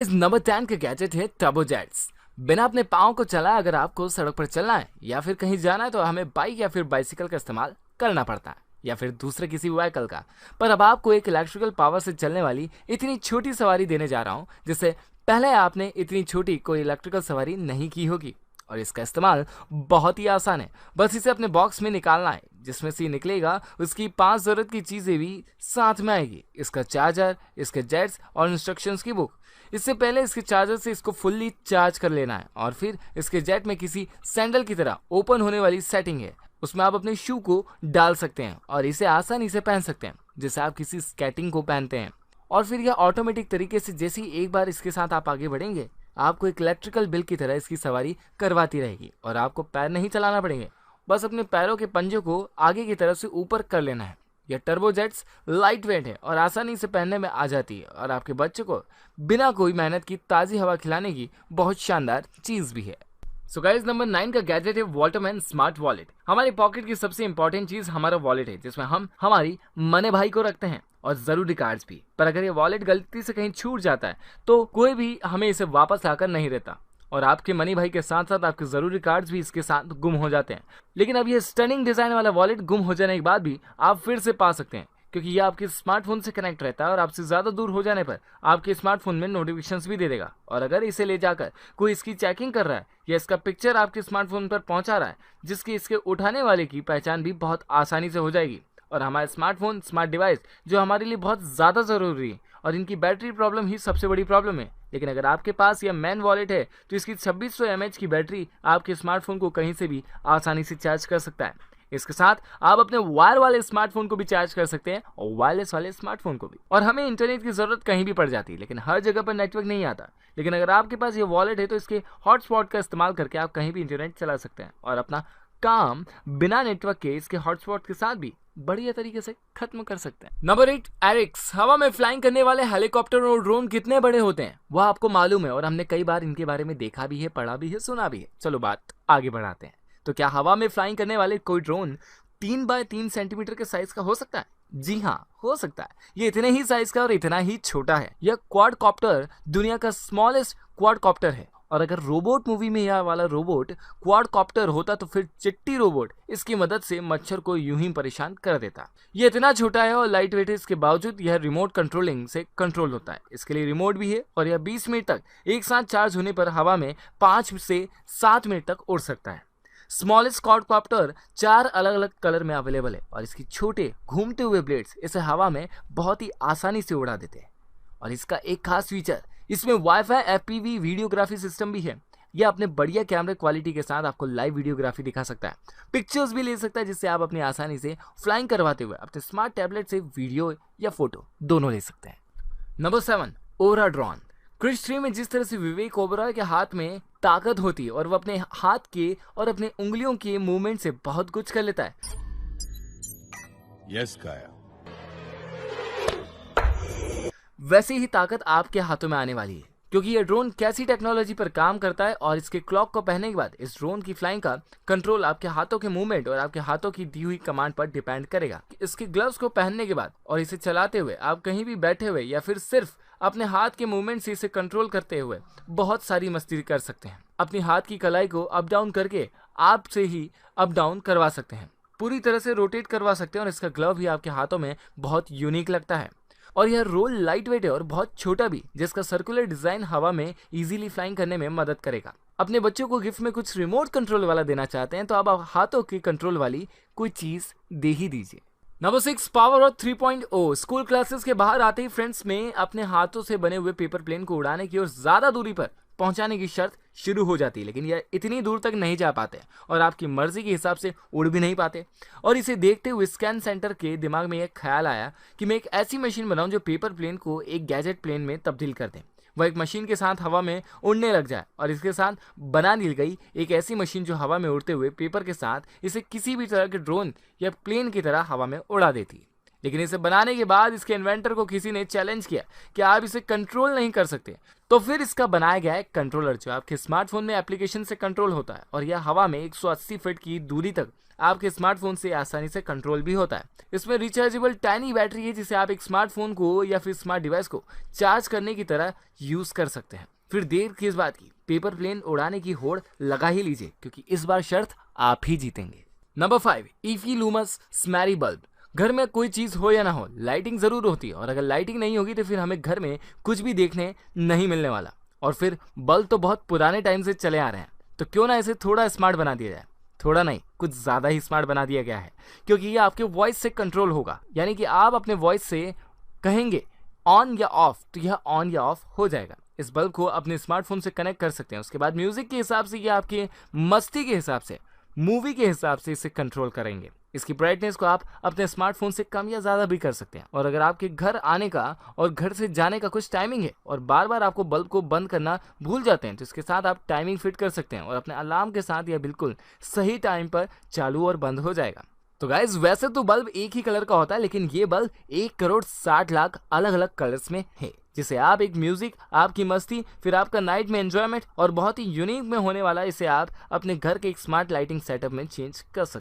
इस नंबर 10 का गैजेट है टर्बो जेट्स। बिना अपने पाँव को चलाए अगर आपको सड़क पर चलना है या फिर कहीं जाना है तो हमें बाइक या फिर बाइसिकल का इस्तेमाल करना पड़ता है या फिर दूसरे किसी व्हीकल का। पर अब आपको एक इलेक्ट्रिकल पावर से चलने वाली इतनी छोटी सवारी देने जा रहा हूँ जिससे पहले आपने इतनी छोटी कोई इलेक्ट्रिकल सवारी नहीं की होगी। और इसका इस्तेमाल बहुत ही आसान है। बस इसे अपने बॉक्स में निकालना है, जिसमें से निकलेगा उसकी 5 जरूरत की चीजें भी साथ में आएगी। इसका चार्जर, इसके जेट्स और इंस्ट्रक्शंस की बुक। इससे पहले इसके चार्जर से इसको फुल्ली चार्ज कर लेना है और फिर इसके जेट में किसी सैंडल की तरह ओपन होने वाली सेटिंग है, उसमें आप अपने शू को डाल सकते हैं और इसे आसानी से पहन सकते हैं जैसे आप किसी स्केटिंग को पहनते हैं। और फिर यह ऑटोमेटिक तरीके से जैसे ही एक बार इसके साथ आप आगे बढ़ेंगे, आपको एक इलेक्ट्रिकल बिल की तरह इसकी सवारी करवाती रहेगी और आपको पैर नहीं चलाना पड़ेंगे। बस अपने पैरों के पंजों को आगे की तरफ से ऊपर कर लेना है। यह टर्बो जेट्स लाइट वेट है और आसानी से पहनने में आ जाती है और आपके बच्चे को बिना कोई मेहनत की ताज़ी हवा खिलाने की बहुत शानदार चीज़ भी है। सो गाइस, नंबर 9 का गैजेट है वॉल्टरमैन स्मार्ट वॉलेट। हमारे पॉकेट की सबसे इंपॉर्टेंट चीज हमारा वॉलेट है, जिसमें हम हमारी मनी भाई को रखते हैं और जरूरी कार्ड्स भी। पर अगर ये वॉलेट गलती से कहीं छूट जाता है तो कोई भी हमें इसे वापस लाकर नहीं देता और आपके मनी भाई के साथ साथ आपके जरूरी कार्ड्स भी इसके साथ गुम हो जाते हैं। लेकिन अब ये स्टनिंग डिजाइन वाला वॉलेट गुम हो जाने के बाद भी आप फिर से पा सकते हैं, क्योंकि ये आपके स्मार्टफोन से कनेक्ट रहता है और आपसे ज़्यादा दूर हो जाने पर आपके स्मार्टफोन में नोटिफिकेशंस भी दे देगा। और अगर इसे ले जाकर कोई इसकी चेकिंग कर रहा है या इसका पिक्चर आपके स्मार्टफोन पर पहुंचा रहा है, जिसकी इसके उठाने वाले की पहचान भी बहुत आसानी से हो जाएगी। और हमारा स्मार्टफोन, स्मार्ट डिवाइस जो हमारे लिए बहुत ज़्यादा ज़रूरी है, और इनकी बैटरी प्रॉब्लम ही सबसे बड़ी प्रॉब्लम है। लेकिन अगर आपके पास यह मैन वॉलेट है तो इसकी 2600 mAh की बैटरी आपके स्मार्टफोन को कहीं से भी आसानी से चार्ज कर सकता है। इसके साथ आप अपने वायर वाले स्मार्टफोन को भी चार्ज कर सकते हैं और वायरलेस वाले स्मार्टफोन को भी। और हमें इंटरनेट की जरूरत कहीं भी पड़ जाती है, लेकिन हर जगह पर नेटवर्क नहीं आता। लेकिन अगर आपके पास ये वॉलेट है तो इसके हॉटस्पॉट का इस्तेमाल करके आप कहीं भी इंटरनेट चला सकते हैं और अपना काम बिना नेटवर्क के इसके हॉटस्पॉट के साथ भी बढ़िया तरीके से खत्म कर सकते हैं। नंबर 8, एरिक्स। हवा में फ्लाइंग करने वाले हेलीकॉप्टर और ड्रोन कितने बड़े होते हैं वह आपको मालूम है और हमने कई बार इनके बारे में देखा भी है, पढ़ा भी है, सुना भी है। चलो बात आगे बढ़ाते हैं। तो क्या हवा में फ्लाइंग करने वाले कोई ड्रोन 3 बाय 3 सेंटीमीटर के साइज का हो सकता है? जी हाँ, हो सकता है। ये इतने ही साइज का और इतना ही छोटा है। यह क्वाडकॉप्टर दुनिया का स्मॉलेस्ट क्वाडकॉप्टर है। और अगर रोबोट मूवी में यह वाला रोबोट क्वाडकॉप्टर होता तो फिर चिट्टी रोबोट इसकी मदद से मच्छर को यूं ही परेशान कर देता। ये इतना छोटा है और लाइट वेट है, इसके बावजूद यह रिमोट कंट्रोलिंग से कंट्रोल होता है। इसके लिए रिमोट भी है और यह 20 मिनट तक एक साथ चार्ज होने पर हवा में 5 से 7 मिनट तक उड़ सकता है। स्मॉलेस्ट क्वाडकॉप्टर 4 अलग अलग कलर में अवेलेबल है और इसकी छोटे घूमते हुए ब्लेड्स इसे हवा में बहुत ही आसानी से उड़ा देते हैं। और इसका एक खास फीचर, इसमें वाईफाई एफपीवी वीडियोग्राफी सिस्टम भी है। यह अपने बढ़िया कैमरे क्वालिटी के साथ आपको लाइव वीडियोग्राफी दिखा सकता है, पिक्चर्स भी ले सकता है, जिससे आप अपनी आसानी से फ्लाइंग करवाते हुए अपने स्मार्ट टैबलेट से वीडियो या फोटो दोनों ले सकते हैं। नंबर 7, ओरा ड्रोन। क्रिश 3 में जिस तरह से विवेक ओबरॉय के हाथ में ताकत होती है और वह अपने हाथ के और अपने उंगलियों के मूवमेंट से बहुत कुछ कर लेता है, यस काया। वैसे ही ताकत आपके हाथों में आने वाली है, क्योंकि यह ड्रोन कैसी टेक्नोलॉजी पर काम करता है। और इसके क्लॉक को पहनने के बाद इस ड्रोन की फ्लाइंग का कंट्रोल आपके हाथों के मूवमेंट और आपके हाथों की दी हुई कमांड पर डिपेंड करेगा। इसके ग्लव्स को पहनने के बाद और इसे चलाते हुए आप कहीं भी बैठे हुए या फिर सिर्फ अपने हाथ के मूवमेंट से इसे कंट्रोल करते हुए बहुत सारी मस्ती कर सकते हैं। अपनी हाथ की कलाई को अप डाउन करके आप से ही अप डाउन करवा सकते हैं, पूरी तरह से रोटेट करवा सकते हैं। और इसका ग्लव भी आपके हाथों में बहुत यूनिक लगता है। और यह रोल लाइट वेट है और बहुत छोटा भी, जिसका सर्कुलर डिजाइन हवा में इजीली फ्लाइंग करने में मदद करेगा। अपने बच्चों को गिफ्ट में कुछ रिमोट कंट्रोल वाला देना चाहते हैं तो अब आप हाथों की कंट्रोल वाली कोई चीज दे ही दीजिए। Number 6, power of 3.0। School classes के बाहर आते ही फ्रेंड्स में अपने हाथों से बने हुए पेपर प्लेन को उड़ाने की और ज्यादा दूरी पर पहुंचाने की शर्त शुरू हो जाती है, लेकिन यह इतनी दूर तक नहीं जा पाते और आपकी मर्जी के हिसाब से उड़ भी नहीं पाते। और इसे देखते हुए स्कैन सेंटर के दिमाग में यह ख्याल आया कि मैं एक ऐसी मशीन बनाऊं जो पेपर प्लेन को एक गैजेट प्लेन में तब्दील कर दे। वह एक मशीन के साथ हवा में उड़ने लग जाए और इसके साथ बना ली गई एक ऐसी मशीन जो हवा में उड़ते हुए पेपर के साथ इसे किसी भी तरह के ड्रोन या प्लेन की तरह हवा में उड़ा देती। लेकिन इसे बनाने के बाद इसके इन्वेंटर को किसी ने चैलेंज किया कि आप इसे कंट्रोल नहीं कर सकते। तो फिर इसका बनाया गया एक कंट्रोलर जो आपके स्मार्टफोन में एप्लीकेशन से कंट्रोल होता है और यह हवा में 180 फीट की दूरी तक आपके स्मार्टफोन से आसानी से कंट्रोल भी होता है। इसमें रिचार्जेबल टाइनी बैटरी है जिसे आप एक स्मार्टफोन को या फिर स्मार्ट डिवाइस को चार्ज करने की तरह यूज कर सकते हैं। फिर देर किस बात की, पेपर प्लेन उड़ाने की होड़ लगा ही लीजिए, क्योंकि इस बार शर्त आप ही जीतेंगे। नंबर 5, ईफी लूमस स्मैरी बल्ब। घर में कोई चीज हो या ना हो, लाइटिंग जरूर होती है, और अगर लाइटिंग नहीं होगी तो फिर हमें घर में कुछ भी देखने नहीं मिलने वाला। और फिर बल्ब तो बहुत पुराने टाइम से चले आ रहे हैं, तो क्यों ना इसे थोड़ा स्मार्ट बना दिया जाए। थोड़ा नहीं, कुछ ज्यादा ही स्मार्ट बना दिया गया है, क्योंकि ये आपके वॉइस से कंट्रोल होगा। यानी कि आप अपने वॉइस से कहेंगे ऑन या ऑफ, तो यह ऑन या ऑफ हो जाएगा। इस बल्ब को अपने स्मार्टफोन से कनेक्ट कर सकते हैं। उसके बाद म्यूजिक के हिसाब से या आपके मस्ती के हिसाब से, मूवी के हिसाब से इसे कंट्रोल करेंगे। इसकी ब्राइटनेस को आप अपने स्मार्टफोन से कम या ज़्यादा भी कर सकते हैं। और अगर आपके घर आने का और घर से जाने का कुछ टाइमिंग है और बार बार आपको बल्ब को बंद करना भूल जाते हैं, तो इसके साथ आप टाइमिंग फिट कर सकते हैं और अपने अलार्म के साथ यह बिल्कुल सही टाइम पर चालू और बंद हो जाएगा। तो गाइज, वैसे तो बल्ब एक ही कलर का होता है, लेकिन ये बल्ब 1,60,00,000 अलग अलग कलर्स में है, जिसे आप एक म्यूजिक, आपकी मस्ती, फिर आपका नाइट में एंजॉयमेंट और बहुत ही यूनिक में होने वाला इसे आप अपने घर के एक स्मार्ट लाइटिंग सेटअप में चेंज कर सकते हैं।